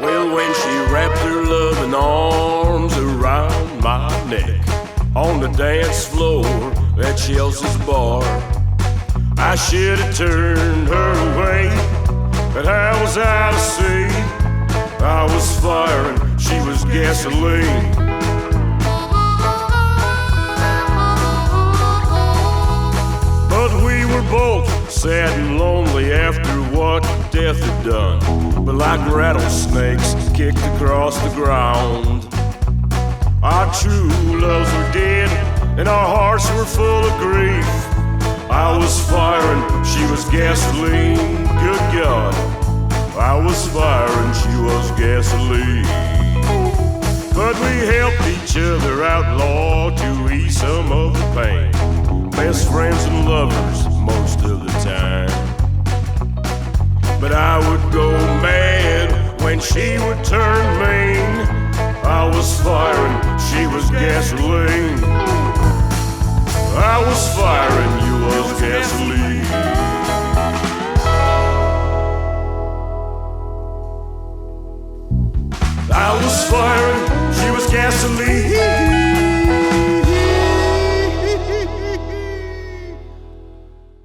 Well, when she wrapped her loving arms around my neck on the dance floor at Chelsea's bar, I should have turned her away, but I was out of sea. I was fire and she was gasoline. But we were both sad and lonely after what death had done. But like rattlesnakes kicked across the ground, our true loves were dead and our hearts were full of grief. I was fire and she was gasoline. Good God, I was fire and she was gasoline. But we helped each other out, Lord, to ease some of the pain. Best friends and lovers most of the time. But I would go mad when she would turn mean. I was fire and she was gasoline. I was fire and you was gasoline. I was fire and she was gasoline.